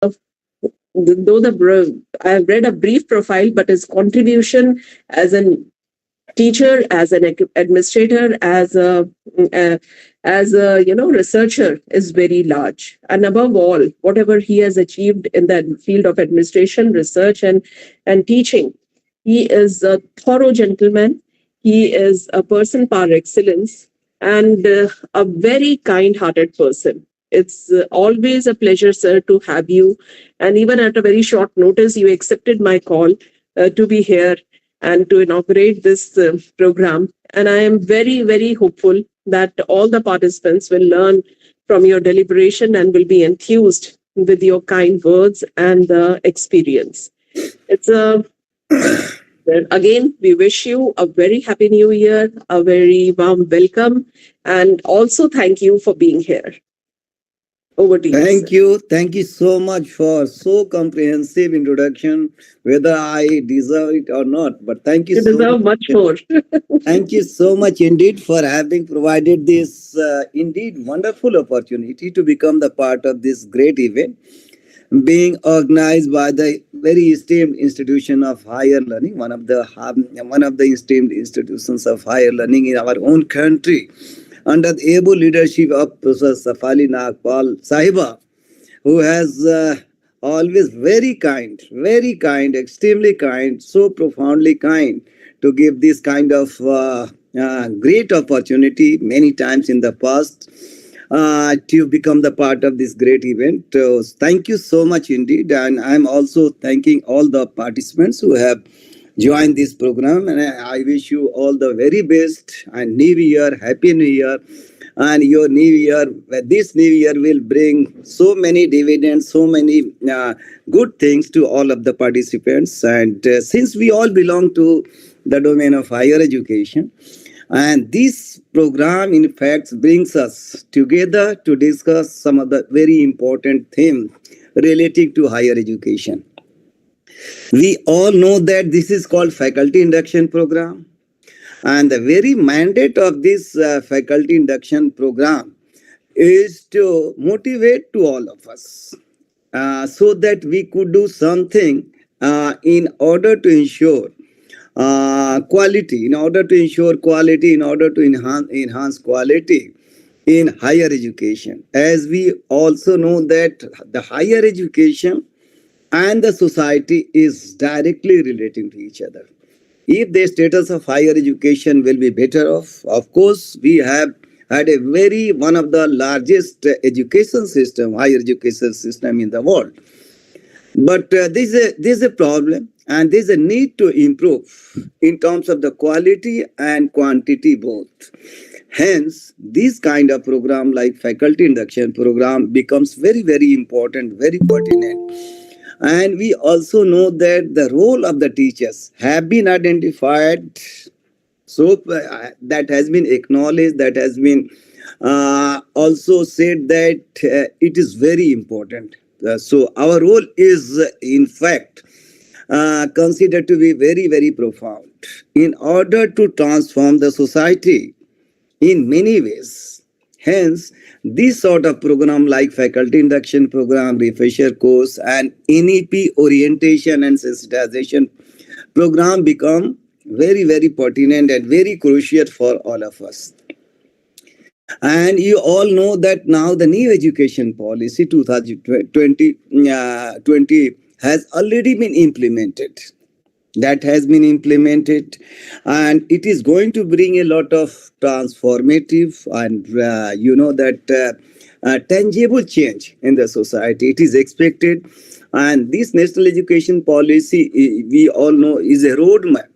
though I have read a brief profile, but his contribution as an teacher, as an administrator, uh, as a researcher is very large. And above all, whatever he has achieved in the field of administration, research, and teaching, he is a thorough gentleman. He is a person par excellence, and a very kind-hearted person. It's always a pleasure, sir, to have you. And even at a very short notice, you accepted my call to be here and to inaugurate this program. And I am very, very hopeful that all the participants will learn from your deliberation and will be enthused with your kind words and the experience. It's a Again, we wish you a very happy new year, a very warm welcome, and also thank you for being here. Over to you. Thank you. Thank you so much for so comprehensive introduction, whether I deserve it or not. But thank you, You so deserve much more. Thank you so much indeed for having provided this indeed wonderful opportunity to become the part of this great event being organized by the very esteemed institution of higher learning, one of the esteemed institutions of higher learning in our own country, under the able leadership of Professor Safali Nagpal Sahiba, who has always very kind, extremely kind, so profoundly kind to give this kind of great opportunity many times in the past to become the part of this great event. Thank you so much indeed. And I'm also thanking all the participants who have joined this program. And I wish you all the very best and New Year, Happy New Year. And your New Year, this New Year will bring so many dividends, so many good things to all of the participants. And since we all belong to the domain of higher education, and this program, in fact, brings us together to discuss some of the very important themes relating to higher education. We all know that this is called Faculty Induction Program. And the very mandate of this Faculty Induction Program is to motivate to all of us so that we could do something in order to ensure quality, in order to enhance quality in higher education. As we also know that the higher education and the society is directly relating to each other. If the status of higher education will be better off, of course, we have had one of the largest higher education system in the world. But there's a problem, and there's a need to improve in terms of the quality and quantity both. Hence, this kind of program like faculty induction program becomes very, very important, very pertinent. And we also know that the role of the teachers have been identified. So that has been acknowledged, that has been also said that it is very important. So our role is, in fact, considered to be very, very profound in order to transform the society in many ways. Hence, this sort of program like faculty induction program, refresher course, and NEP orientation and sensitization program become very, very pertinent and very crucial for all of us. And you all know that now the new education policy 2020 has already been implemented. That has been implemented, and it is going to bring a lot of transformative and tangible change in the society. It is expected, and this national education policy, we all know, is a roadmap.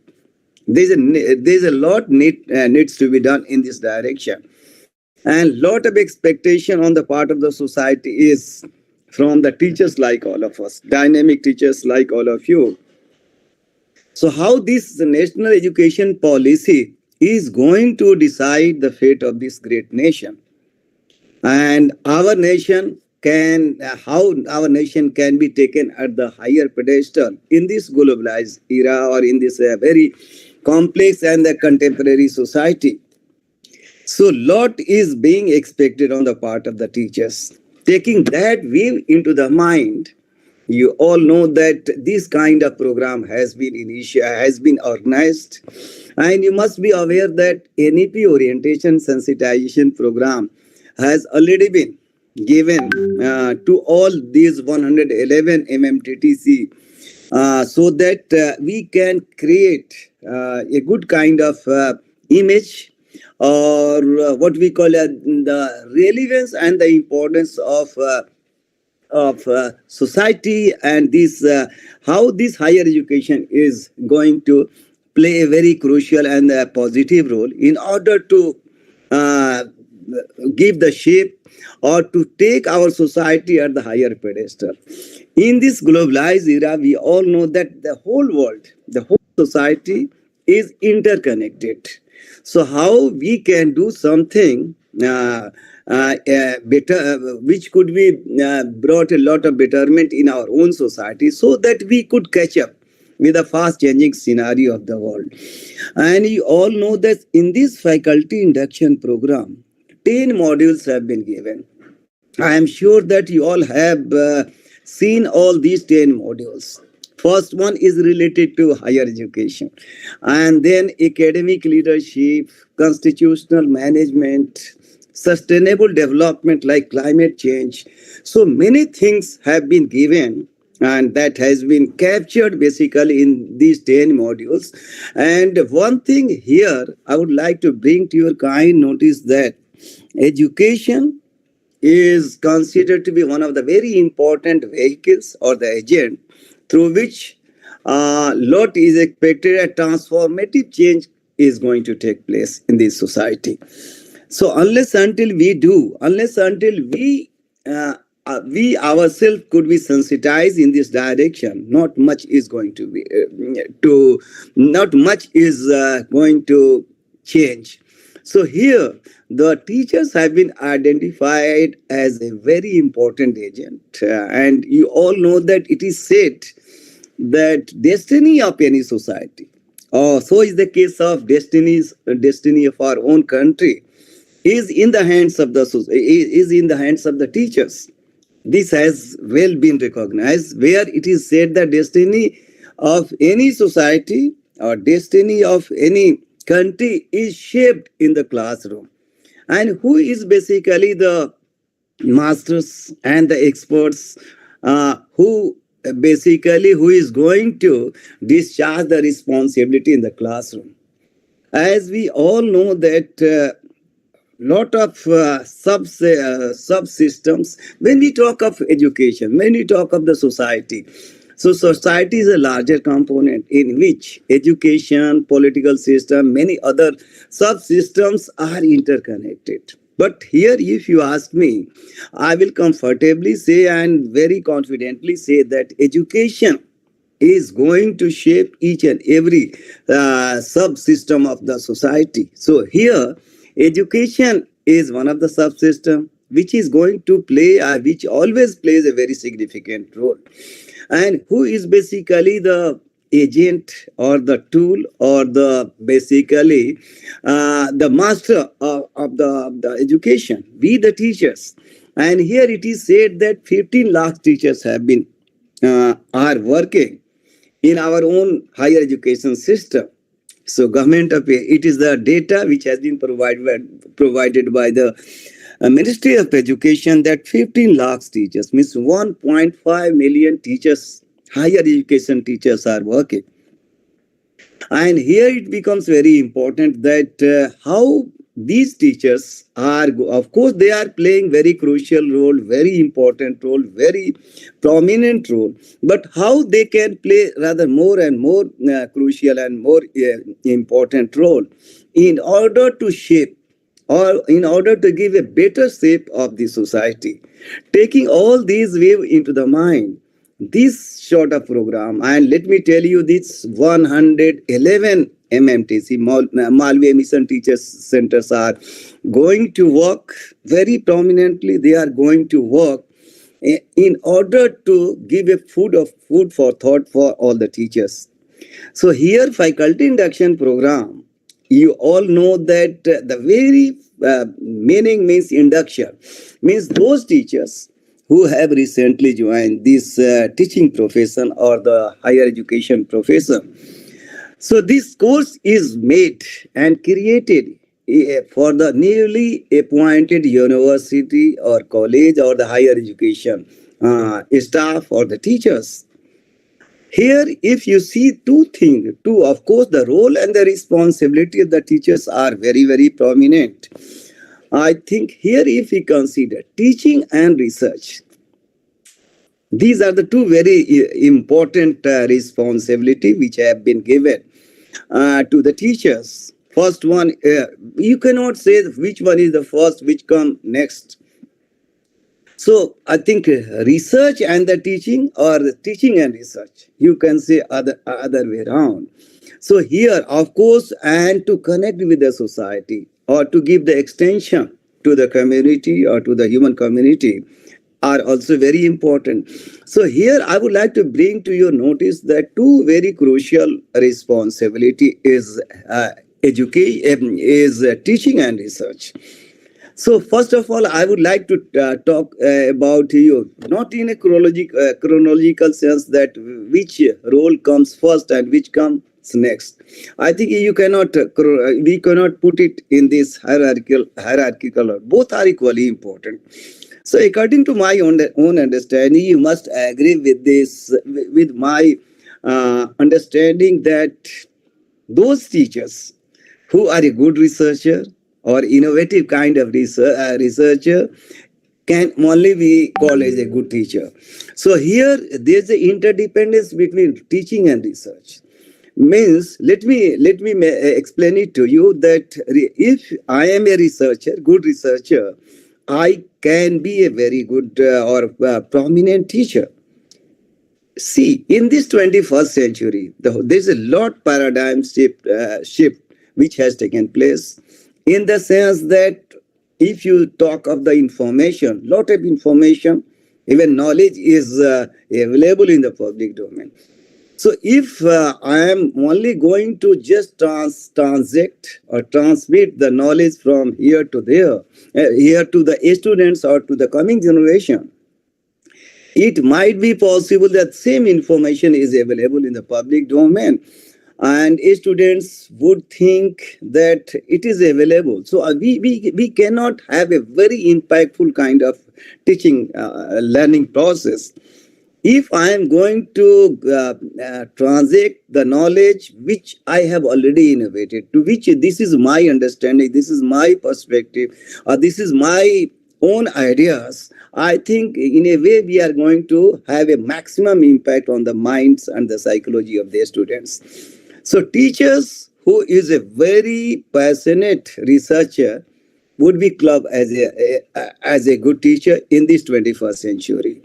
There's a lot needs to be done in this direction, and lot of expectation on the part of the society is from the teachers like all of us, dynamic teachers like all of you. So how this national education policy is going to decide the fate of this great nation, and how our nation can be taken at the higher pedestal in this globalized era or in this very complex and contemporary society. So lot is being expected on the part of the teachers. Taking that view into the mind, You all know that this kind of program has been organized, and you must be aware that NEP orientation sensitization program has already been given to all these 111 MMTTC, so that we can create a good kind of image, or what we call the relevance and the importance of society, and this how this higher education is going to play a very crucial and positive role in order to uh, give the shape or to take our society at the higher pedestal. In this globalized era, we all know that the whole world, the whole society is interconnected. So how we can do something better, which could be brought a lot of betterment in our own society, so that we could catch up with the fast changing scenario of the world. And you all know that in this faculty induction program, 10 modules have been given. I am sure that you all have seen all these 10 modules. First one is related to higher education, and then academic leadership, constitutional management, sustainable development like climate change. So many things have been given, and that has been captured basically in these 10 modules. And one thing here I would like to bring to your kind notice, that education is considered to be one of the very important vehicles or the agent through which lot is expected, a transformative change is going to take place in this society. So unless until we ourselves could be sensitized in this direction, not much is going to be not much is going to change. So here, the teachers have been identified as a very important agent, and you all know that it is said that destiny of any society, or so is the case of destiny of our own country, is in the hands of the teachers. This has well been recognized, where it is said that destiny of any society or destiny of any country is shaped in the classroom. And who is basically the masters and the experts, who is going to discharge the responsibility in the classroom? As we all know that lot of subsystems, when we talk of education, when we talk of the society, so society is a larger component in which education, political system, many other subsystems are interconnected. But here, if you ask me, I will comfortably say and very confidently say that education is going to shape each and every subsystem of the society. So here, education is one of the subsystems which is going to play, which always plays a very significant role. And who is basically the agent or the tool or the basically the master of the education? We, the teachers. And here it is said that 15 lakh teachers have been are working in our own higher education system. So government of it is the data which has been provided by the Ministry of Education, that 15 lakhs teachers, means 1.5 million teachers, higher education teachers are working. And here it becomes very important that how these teachers are, of course, they are playing very crucial role, very important role, very prominent role, but how they can play rather more and more crucial and more important role in order to shape or in order to give a better shape of the society. Taking all these waves into the mind, this sort of program, and let me tell you, this 111 MMTC, Malvi Mission Teachers Centers, are going to work very prominently. They are going to work in order to give a food for thought for all the teachers. So here, faculty induction program, you all know that the very meaning means induction, means those teachers who have recently joined this teaching profession or the higher education profession. So this course is made and created for the newly appointed university or college or the higher education staff or the teachers. Here, if you see two things, of course, the role and the responsibility of the teachers are very, very prominent. I think here, if we consider teaching and research, these are the two very important responsibility which have been given to the teachers. First one, you cannot say which one is the first, which come next. So I think research and the teaching, or the teaching and research, you can say other way around. So here, of course, and to connect with the society or to give the extension to the community or to the human community are also very important. So here I would like to bring to your notice that two very crucial responsibility is education, is teaching and research. So first of all, I would like to talk about you, not in a chronological sense that which role comes first and which comes next. I think you cannot, we cannot put it in this hierarchical. Both are equally important. So according to my own understanding, you must agree with this, with my understanding that those teachers who are a good researcher or innovative kind of researcher can only be called as a good teacher. So here there's an interdependence between teaching and research. Means let me explain it to you that if I am a researcher, good researcher, I can be a very good or prominent teacher. See, in this 21st century, there's a lot paradigm shift which has taken place, in the sense that if you talk of the information, lot of information, even knowledge is available in the public domain. So if I am only going to just transact or transmit the knowledge from here to there, here to the students or to the coming generation, it might be possible that same information is available in the public domain, and students would think that it is available. So we cannot have a very impactful kind of teaching learning process if I am going to transact the knowledge which I have already innovated, to which this is my understanding, this is my perspective, or this is my own ideas. I think in a way we are going to have a maximum impact on the minds and the psychology of their students. So teachers who is a very passionate researcher would be clubbed as a good teacher in this 21st century.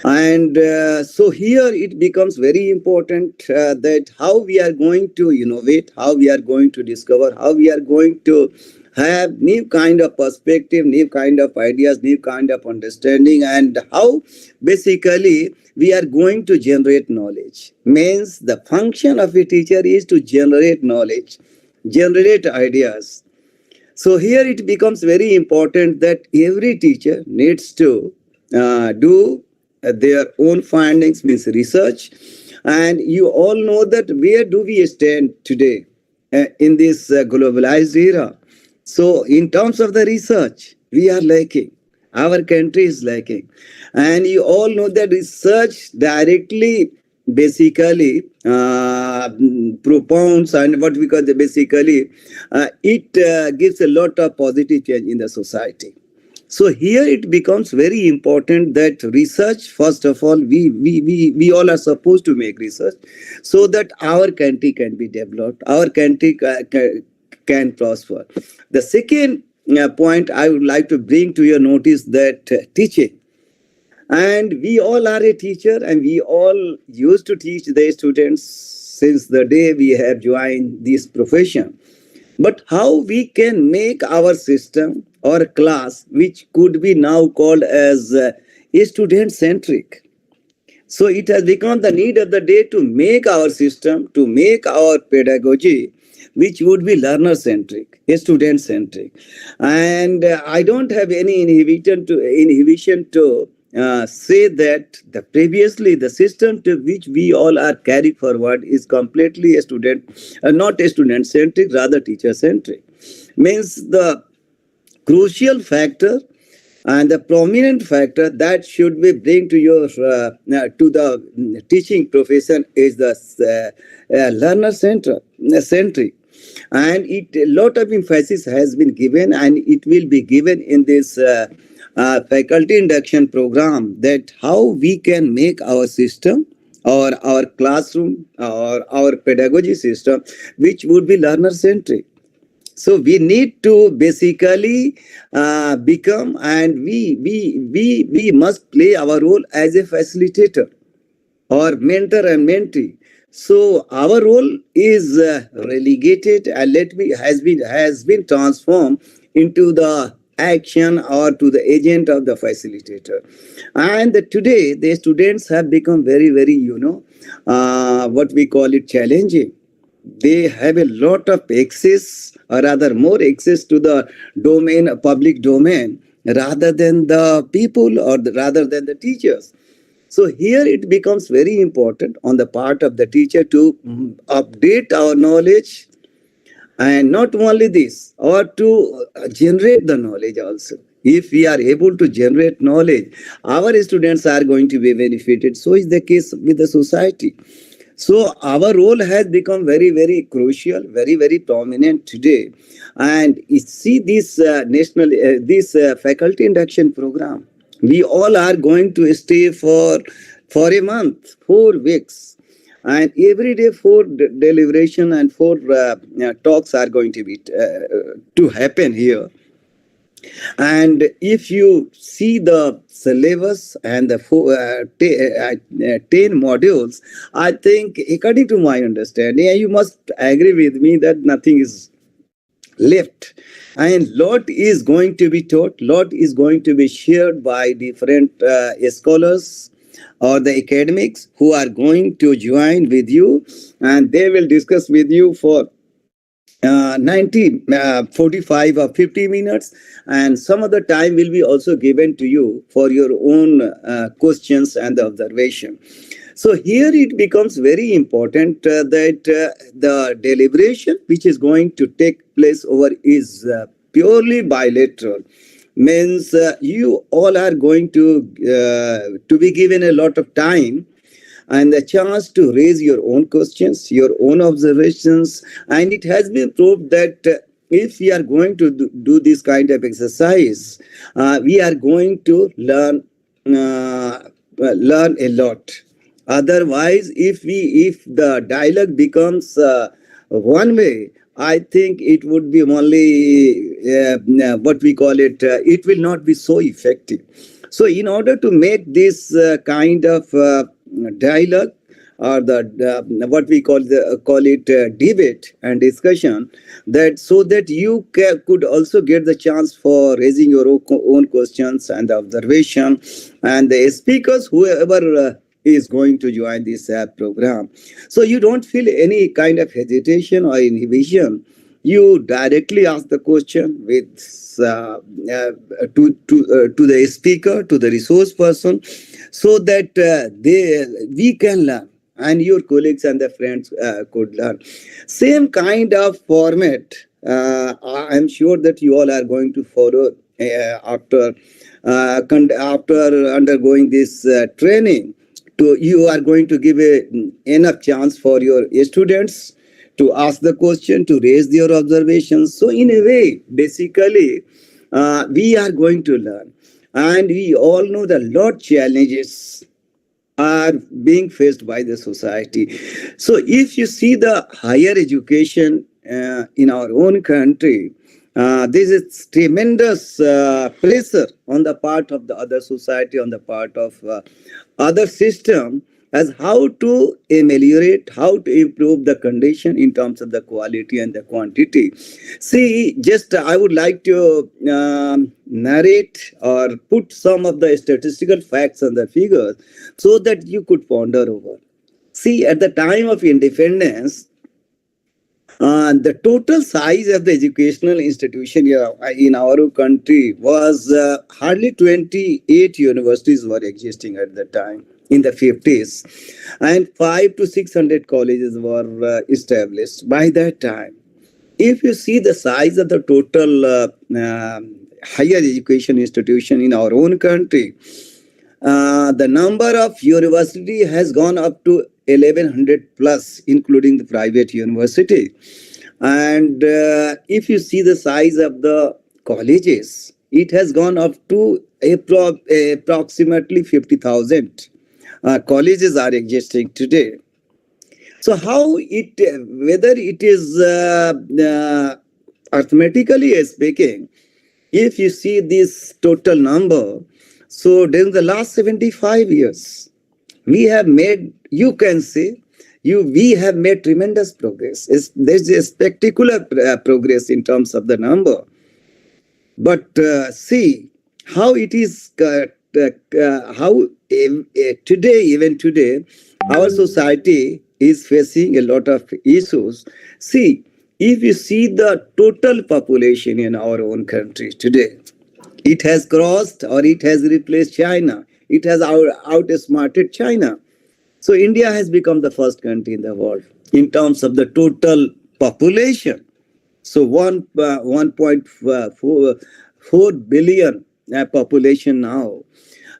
And so here it becomes very important that how we are going to innovate, how we are going to discover, how we are going to have new kind of perspective, new kind of ideas, new kind of understanding, and how basically we are going to generate knowledge. Means the function of a teacher is to generate knowledge, generate ideas. So here it becomes very important that every teacher needs to do their own findings, means research. And you all know that where do we stand today in this globalized era? So in terms of the research, we are lacking. Our country is lacking. And you all know that research directly basically propounds, and what we call basically it gives a lot of positive change in the society. So here it becomes very important that research, first of all, we all are supposed to make research so that our country can be developed, our country can prosper. The second point I would like to bring to your notice that teaching. And we all are a teacher, and we all used to teach the students since the day we have joined this profession. But how we can make our system or class, which could be now called as student-centric. So it has become the need of the day to make our system, to make our pedagogy, which would be learner-centric, student-centric. And I don't have any inhibition to say that the previously the system to which we all are carried forward is completely a student, not a student centric, rather teacher centric. Means the crucial factor and the prominent factor that should be bring to your to the teaching profession is the learner centric, and it a lot of emphasis has been given and it will be given in this faculty induction program, that how we can make our system or our classroom or our pedagogy system which would be learner centric. So we need to basically become, and we must play our role as a facilitator or mentor and mentee. So our role is relegated and has been transformed into the action or to the agent of the facilitator. And today the students have become very what we call it challenging. They have a lot of access, or rather more access to the domain, public domain, rather than the people or rather than the teachers. So here it becomes very important on the part of the teacher to update our knowledge, and not only this, or to generate the knowledge also. If we are able to generate knowledge, our students are going to be benefited. So is the case with the society. So our role has become very crucial, very prominent today. And you see this faculty induction program, we all are going to stay for a month, 4 weeks, and every day 4 deliberation and 4 talks are going to be to happen here. And if you see the syllabus and the 10 modules, I think, according to my understanding, and you must agree with me that nothing is left. And lot is going to be taught, lot is going to be shared by different scholars or the academics who are going to join with you, and they will discuss with you for 45 or 50 minutes, and some of the time will be also given to you for your own questions and observation. So here it becomes very important that the deliberation which is going to take place over is purely bilateral. Means you all are going to be given a lot of time and the chance to raise your own questions, your own observations. And it has been proved that if we are going to do this kind of exercise, we are going to learn a lot. Otherwise, if the dialogue becomes one way, I think it would be only what we call it. It will not be so effective. So, in order to make this kind of dialogue, or the what we call it debate and discussion, that so that you could also get the chance for raising your own questions and observation, and the speakers, whoever is going to join this program. So you don't feel any kind of hesitation or inhibition. You directly ask the question with to the speaker, to the resource person, so that we can learn, and your colleagues and the friends could learn. Same kind of format, I'm sure that you all are going to follow after undergoing this training. You are going to give enough chance for your students to ask the question, to raise their observations. So in a way, basically, we are going to learn. And we all know that a lot of challenges are being faced by the society. So if you see the higher education in our own country, this is tremendous pressure on the part of the other society, on the part of other system, as how to ameliorate, how to improve the condition in terms of the quality and the quantity. See, just I would like to narrate or put some of the statistical facts and the figures so that you could ponder over. See, at the time of independence, The total size of the educational institution in our country was hardly 28 universities were existing at the time in the 50s, and 5 to 600 colleges were established by that time. If you see the size of the total higher education institution in our own country, the number of university has gone up to 1100 plus, including the private university. And if you see the size of the colleges, it has gone up to approximately 50,000 colleges are existing today. So how it, whether it is arithmetically speaking, if you see this total number, so during the last 75 years, we have made, you can say, we have made tremendous progress. There's a spectacular progress in terms of the number. But see how it is, how today, even today, our society is facing a lot of issues. See, if you see the total population in our own country today, it has crossed or it has replaced China. It has outsmarted China. So India has become the first country in the world in terms of the total population. So 1.4 billion population now.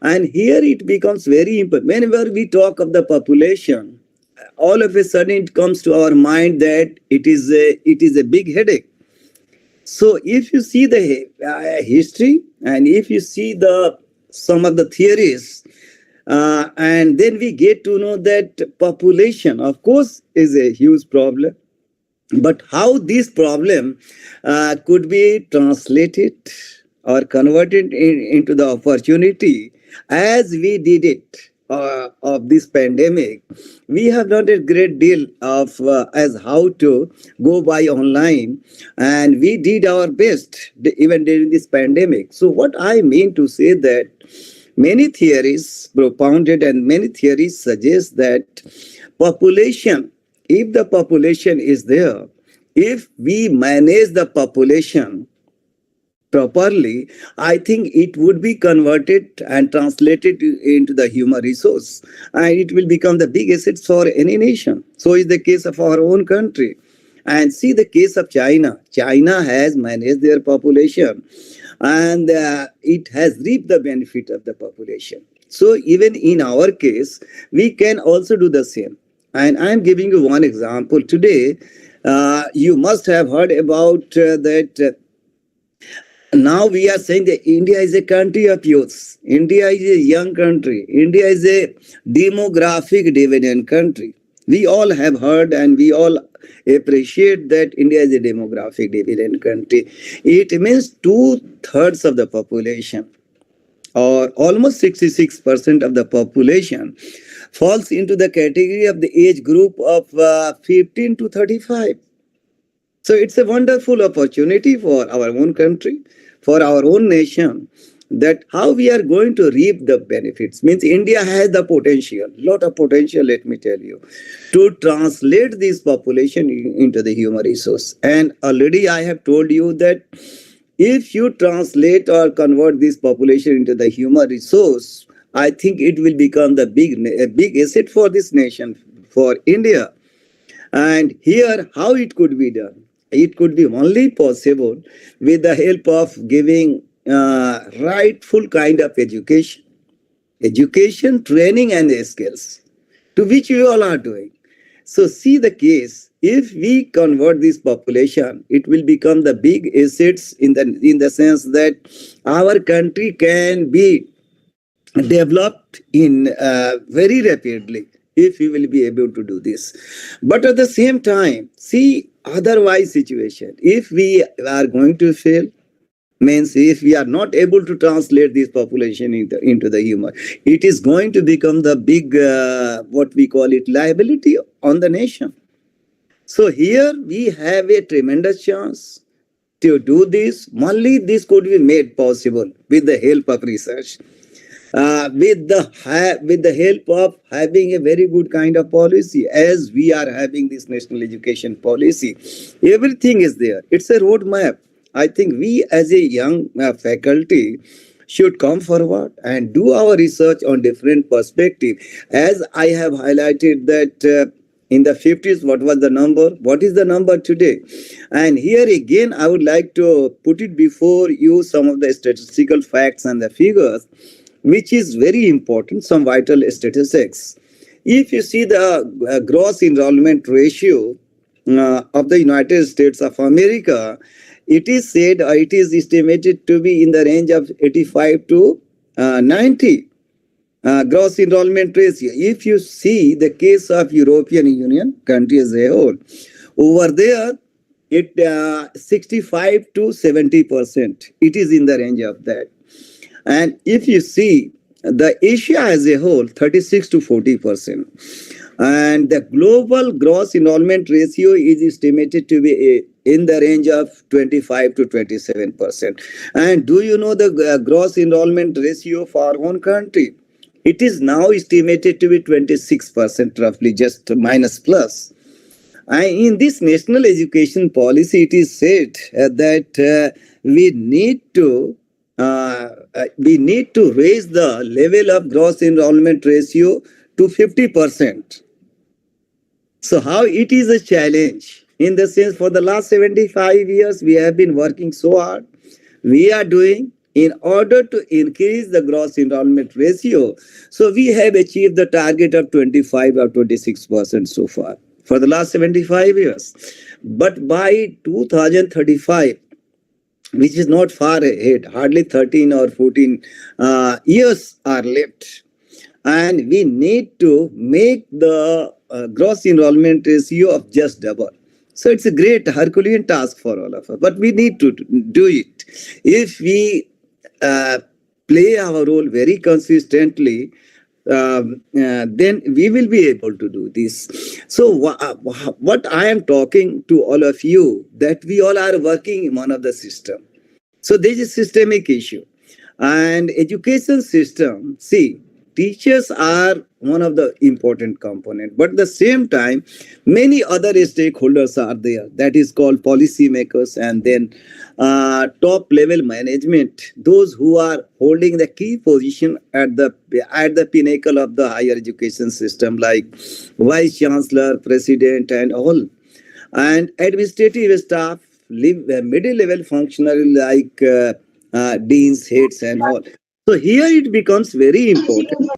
And here it becomes very important. Whenever we talk of the population, all of a sudden it comes to our mind that it is a big headache. So if you see the history and if you see some of the theories, and then we get to know that population, of course, is a huge problem. But how this problem could be translated or converted into the opportunity as we did it of this pandemic, we have done a great deal of as how to go by online, and we did our best even during this pandemic. So what I mean to say that many theories propounded and many theories suggest that population, if the population is there, if we manage the population properly, I think it would be converted and translated into the human resource, and it will become the big asset for any nation. So is the case of our own country. And see the case of China. China has managed their population, and it has reaped the benefit of the population. So even in our case, we can also do the same. And I'm giving you one example today. You must have heard about that. Now we are saying that India is a country of youths. India is a young country. India is a demographic dividend country. We all have heard and we all appreciate that India is a demographic dividend country. It means 2/3 of the population, or almost 66% of the population, falls into the category of the age group of 15 to 35. So it's a wonderful opportunity for our own country, for our own nation, that how we are going to reap the benefits. Means India has the potential, lot of potential, let me tell you, to translate this population into the human resource. And already I have told you that if you translate or convert this population into the human resource, I think it will become the big asset for this nation, for India. And here, how it could be done? It could be only possible with the help of giving rightful kind of education, training, and skills, to which we all are doing. So see the case. If we convert this population, it will become the big assets in the sense that our country can be developed in very rapidly if we will be able to do this. But at the same time, see otherwise situation. If we are going to fail, means if we are not able to translate this population into the human, it is going to become the big, what we call it, liability on the nation. So here we have a tremendous chance to do this. Only this could be made possible with the help of research. with the help of having a very good kind of policy, as we are having this national education policy. Everything is there. It's a roadmap. I think we as a young faculty should come forward and do our research on different perspective. As I have highlighted that in the 50s, what was the number? What is the number today? And here again, I would like to put it before you some of the statistical facts and the figures, which is very important, some vital statistics. If you see the gross enrollment ratio of the United States of America, it is said, it is estimated to be in the range of 85 to 90 gross enrollment ratio. If you see the case of European Union countries as a whole, over there, it 65 to 70%. It is in the range of that. And if you see the Asia as a whole, 36 to 40%. And the global gross enrollment ratio is estimated to be in the range of 25 to 27%. And do you know the gross enrollment ratio for our own country? It is now estimated to be 26%, roughly, just minus plus. And in this national education policy, it is said that we need to raise the level of gross enrollment ratio to 50%. So how it is a challenge in the sense for the last 75 years, we have been working so hard. We are doing in order to increase the gross enrollment ratio. So we have achieved the target of 25 or 26% so far for the last 75 years. But by 2035, which is not far ahead, hardly 13 or 14 years are left. And we need to make the gross enrollment ratio of just double. So it's a great Herculean task for all of us, but we need to do it. If we play our role very consistently, then we will be able to do this. So what I am talking to all of you, that we all are working in one of the system. So there is a systemic issue. And education system, see, teachers are one of the important component, but at the same time, many other stakeholders are there. That is called policymakers, and then top level management, those who are holding the key position at the pinnacle of the higher education system, like vice chancellor, president, and all, and administrative staff, middle level functionary like deans, heads, and all. So here it becomes very important.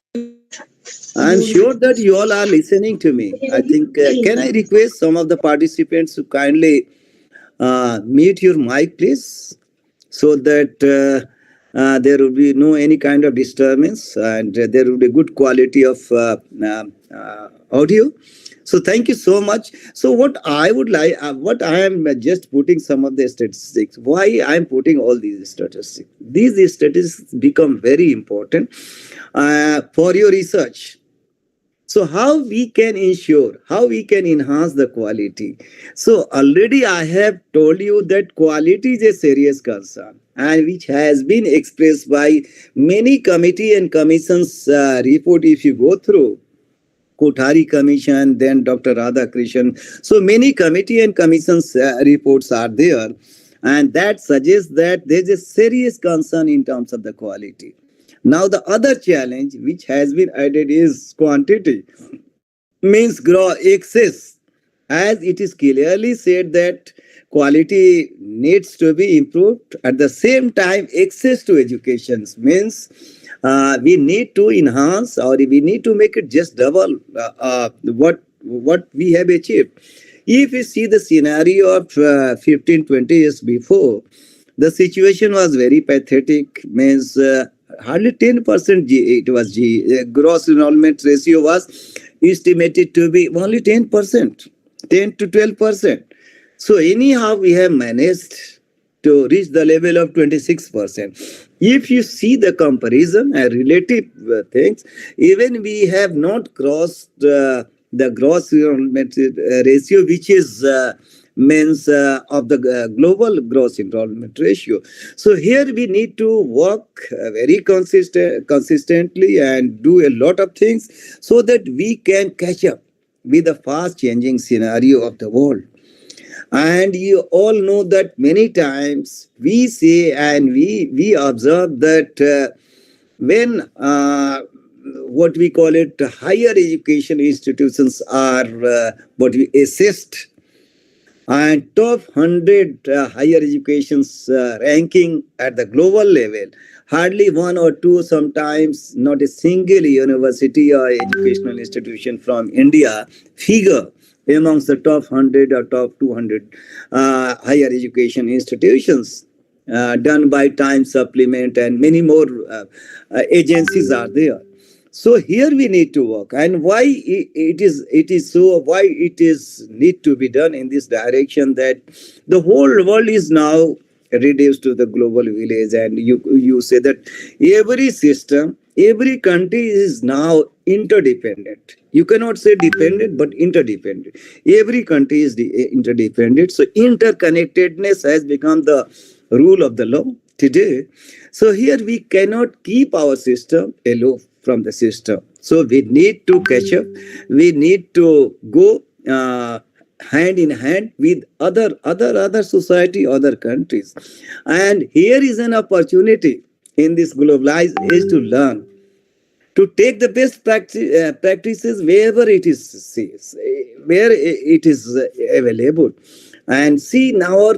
I'm sure that you all are listening to me. I think, can I request some of the participants to kindly mute your mic, please, so that there will be no any kind of disturbance, and there will be good quality of audio. So thank you so much. So what I would like, what I am just putting some of the statistics. Why I am putting all these statistics? These statistics become very important for your research. So how we can ensure, how we can enhance the quality. So already I have told you that quality is a serious concern, and which has been expressed by many committee and commissions report. If you go through Kothari Commission, then Dr. Radhakrishnan. So many committee and commissions reports are there, and that suggests that there is a serious concern in terms of the quality. Now the other challenge which has been added is quantity, means excess, as it is clearly said that quality needs to be improved. At the same time, access to education means we need to enhance, or we need to make it just double what we have achieved. If you see the scenario of 15-20 years before, the situation was very pathetic. Means hardly 10% it was gross enrollment ratio was estimated to be only 10%, 10 to 12%. So anyhow, we have managed to reach the level of 26%. If you see the comparison and relative things, even we have not crossed the gross enrollment ratio, which is means of the global gross enrollment ratio. So here we need to work very consistently and do a lot of things so that we can catch up with the fast changing scenario of the world. And you all know that many times we say and we observe that when what we call it higher education institutions are what we assessed, and top 100 higher education's ranking at the global level, hardly one or two, sometimes not a single university or educational institution from India figure amongst the top 100 or top 200 higher education institutions done by Time Supplement, and many more agencies are there. So here we need to work, and why it is need to be done in this direction, that the whole world is now reduced to the global village, and you say that every system, every country is now interdependent. You cannot say dependent, but interdependent. Every country is interdependent. So interconnectedness has become the rule of the law today. So here we cannot keep our system aloof from the system. So we need to catch up. We need to go hand in hand with other society, other countries. And here is an opportunity in this globalized age to learn, to take the best practices wherever it is, where it is available, and see now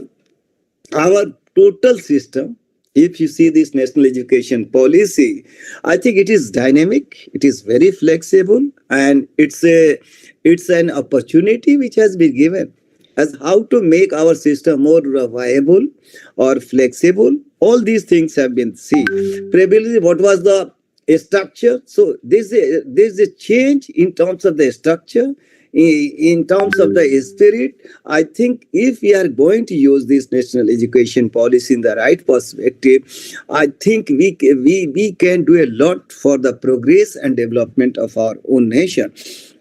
our total system. If you see this national education policy, I think it is dynamic, it is very flexible, and it's an opportunity which has been given as how to make our system more viable or flexible. All these things have been seen. Previously, what was the structure? So there's a change in terms of the structure, in terms of the spirit. I think if we are going to use this national education policy in the right perspective, I think we can do a lot for the progress and development of our own nation.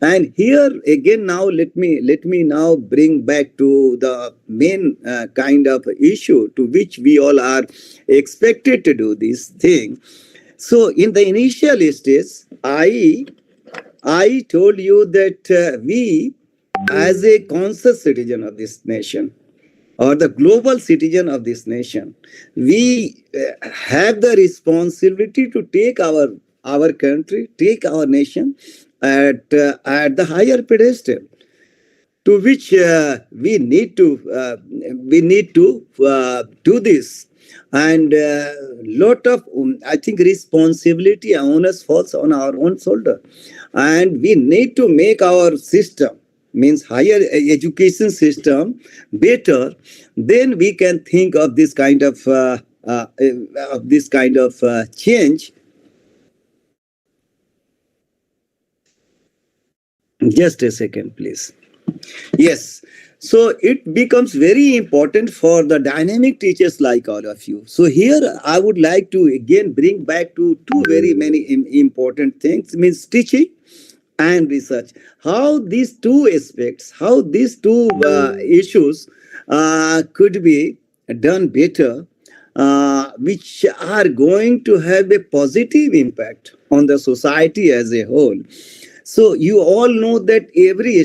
And here again, now let me now bring back to the main kind of issue to which we all are expected to do this thing. So in the initial stage, I told you that we, as a conscious citizen of this nation, or the global citizen of this nation, we have the responsibility to take our country, take our nation at the higher pedestal, to which we need to do this. And lot of I think responsibility and onus falls on our own shoulder, and we need to make our system, means higher education system, better. Then we can think of this kind of change. Just a second, please. Yes. So it becomes very important for the dynamic teachers like all of you. So here I would like to again bring back to two very many important things, means teaching and research. How these two aspects, how these two issues could be done better, which are going to have a positive impact on the society as a whole. So you all know that every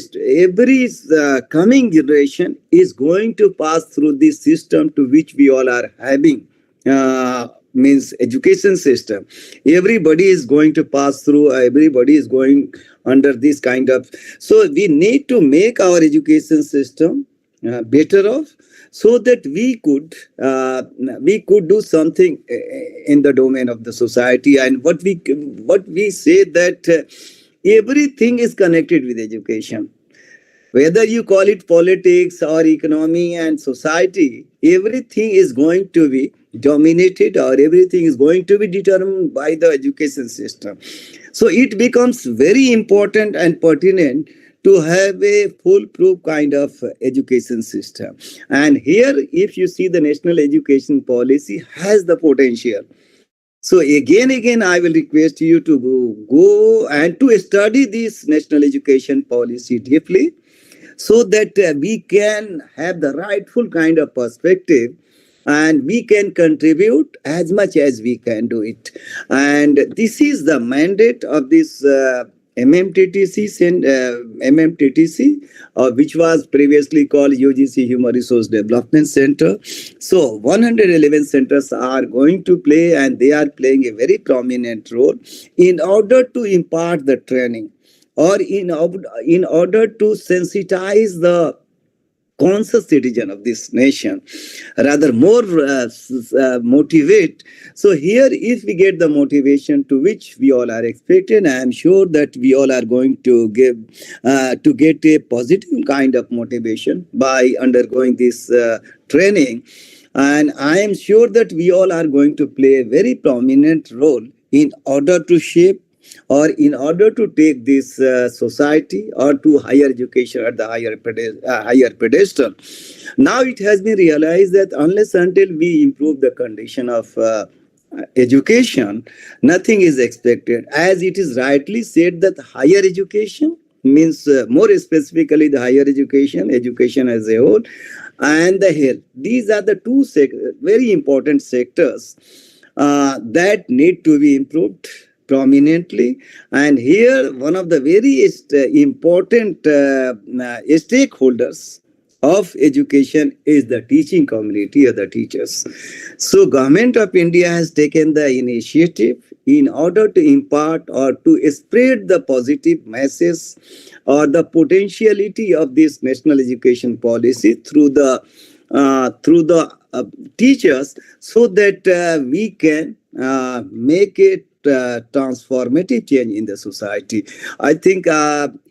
coming generation is going to pass through this system to which we all are having, means education system. Everybody is going to pass through, everybody is going under this kind of. So we need to make our education system better off, so that we could do something in the domain of the society. And what we say that everything is connected with education. Whether you call it politics or economy and society, everything is going to be dominated, or everything is going to be determined by the education system. So it becomes very important and pertinent to have a foolproof kind of education system. And here, if you see, the national education policy has the potential. So again, I will request you to go and to study this national education policy deeply, so that we can have the rightful kind of perspective, and we can contribute as much as we can do it. And this is the mandate of this MMTTC, which was previously called UGC Human Resource Development Center. So 111 centers are going to play, and they are playing a very prominent role in order to impart the training, or in order to sensitize the conscious citizen of this nation, rather more motivate. So here, if we get the motivation to which we all are expecting, I am sure that we all are going to get a positive kind of motivation by undergoing this training. And I am sure that we all are going to play a very prominent role in order to shape, or in order to take this society or to higher education at the higher pedestal. Now it has been realized that unless until we improve the condition of education, nothing is expected. As it is rightly said that higher education means, more specifically, the higher education as a whole, and the health. These are the two very important sectors that need to be improved prominently. And here, one of the very important stakeholders of education is the teaching community, or the teachers. So government of India has taken the initiative in order to impart or to spread the positive message or the potentiality of this national education policy through the teachers, so that we can make it transformative change in the society. I think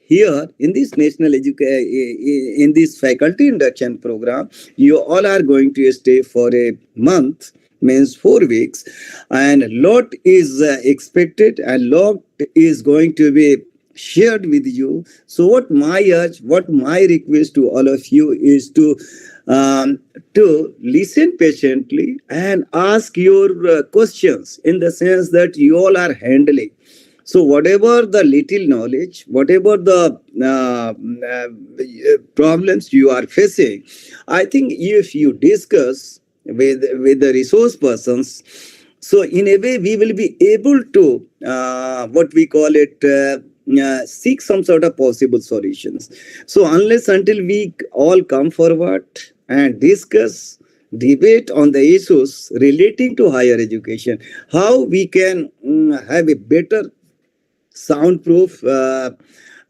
here in this in this faculty induction program, you all are going to stay for a month, means 4 weeks, and lot is expected, and lot is going to be shared with you. So what my request to all of you is to listen patiently and ask your questions, in the sense that you all are handling. So whatever the little knowledge, whatever the problems you are facing, I think if you discuss with the resource persons, so in a way we will be able to what we call it seek some sort of possible solutions. So unless until we all come forward and discuss, debate on the issues relating to higher education, how we can have a better soundproof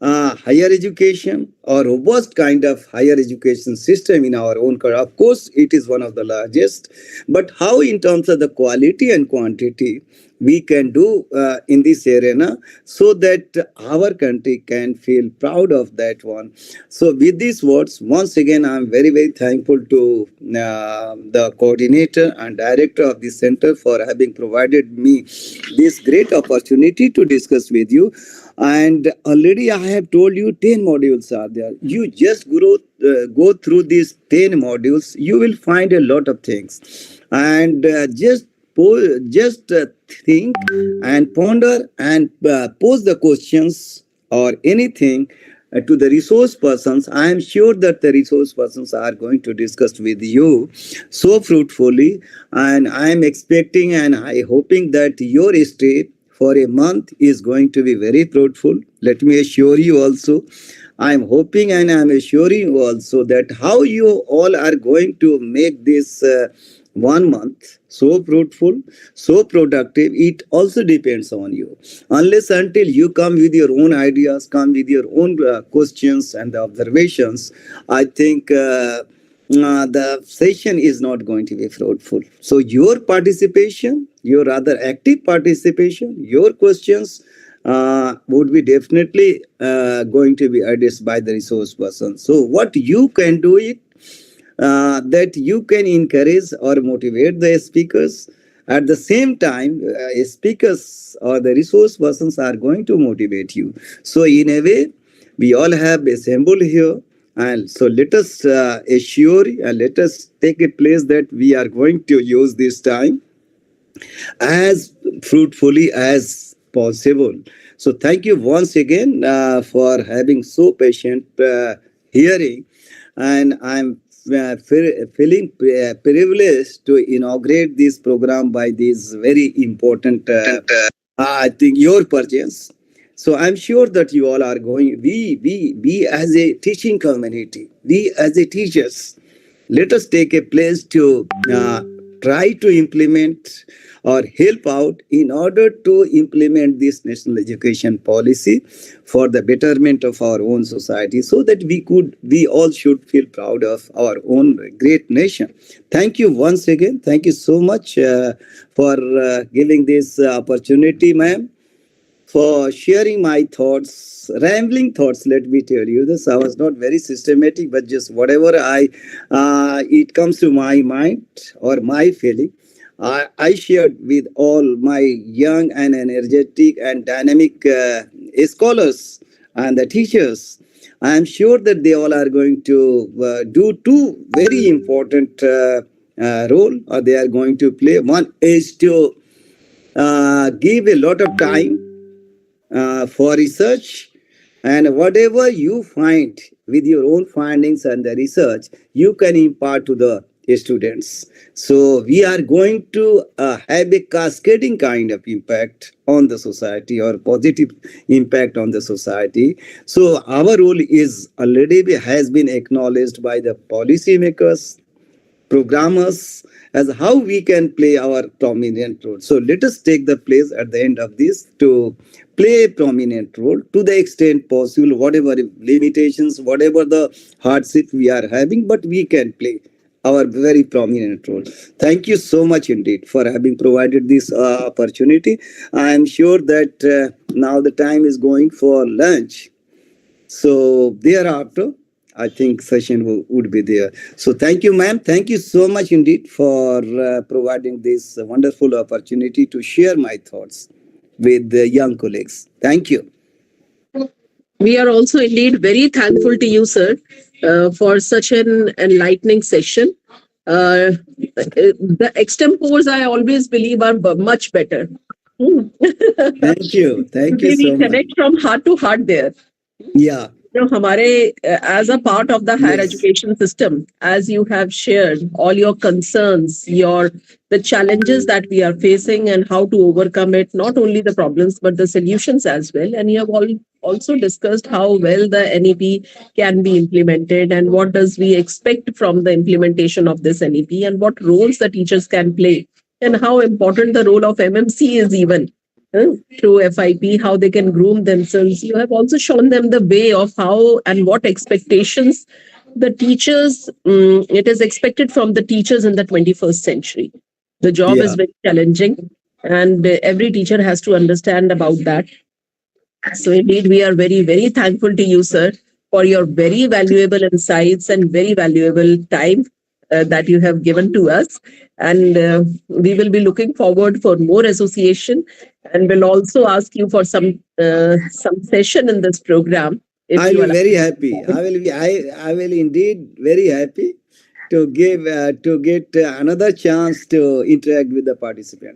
higher education, or robust kind of higher education system in our own country. Of course, it is one of the largest, but how in terms of the quality and quantity we can do in this arena, so that our country can feel proud of that one. So with these words, once again, I am very, very thankful to the coordinator and director of the center for having provided me this great opportunity to discuss with you. And already I have told you 10 modules are there. You just go through these 10 modules, you will find a lot of things. And just think and ponder and pose the questions or anything to the resource persons. I am sure that the resource persons are going to discuss with you so fruitfully, and I am expecting and I hoping that your stay for a month is going to be very fruitful. Let me assure you also, I am hoping and I am assuring you also that how you all are going to make this 1 month so fruitful, so productive, it also depends on you. Unless until you come with your own ideas, come with your own questions and observations, I think the session is not going to be fruitful. So your participation, your rather active participation, your questions would be definitely going to be addressed by the resource person. So what you can do it, that you can encourage or motivate the speakers. At the same time, speakers or the resource persons are going to motivate you. So in a way, we all have assembled here. And so let us assure and let us take a place that we are going to use this time as fruitfully as possible. So thank you once again for having so patient hearing, and I'm feeling privileged to inaugurate this program by this very important, I think, your purchase. So I'm sure that you all are going. We as a teaching community, we as a teachers, let us take a place to try to implement or help out in order to implement this national education policy for the betterment of our own society, so that we all should feel proud of our own great nation. Thank you once again. Thank you so much for giving this opportunity, ma'am, for sharing my thoughts, rambling thoughts. Let me tell you this. I was not very systematic, but just whatever it comes to my mind or my feeling, I shared with all my young and energetic and dynamic scholars and the teachers. I am sure that they all are going to do two very important role, or they are going to play. One is to give a lot of time for research, and whatever you find with your own findings and the research, you can impart to the students. So we are going to have a cascading kind of impact on the society, or positive impact on the society. So our role is already has been acknowledged by the policymakers, programmers, as how we can play our prominent role. So let us take the place at the end of this to play a prominent role to the extent possible, whatever limitations, whatever the hardship we are having, but we can play our very prominent role. Thank you so much indeed for having provided this opportunity. I am sure that now the time is going for lunch. So thereafter, I think session would be there. So thank you, ma'am. Thank you so much indeed for providing this wonderful opportunity to share my thoughts with the young colleagues. Thank you. We are also indeed very thankful to you, sir, for such an enlightening session. The extempores, I always believe, are much better. Thank you. Thank you We so much. connect from heart to heart there. Yeah. हमारे as a part of the higher Yes. education system, as you have shared all your concerns, the challenges that we are facing and how to overcome it, not only the problems but the solutions as well. And you have also discussed how well the NEP can be implemented and what does we expect from the implementation of this NEP and what roles the teachers can play and how important the role of MMC is even through FIP, how they can groom themselves. You have also shown them the way of how and what expectations the teachers, it is expected from the teachers in the 21st century. The job is very challenging, and every teacher has to understand about that. So indeed, we are very, very thankful to you, sir, for your very valuable insights and very valuable time that you have given to us. And we will be looking forward for more association, and will also ask you for some session in this program. I will be very happy. I will indeed very happy to give to get another chance to interact with the participants.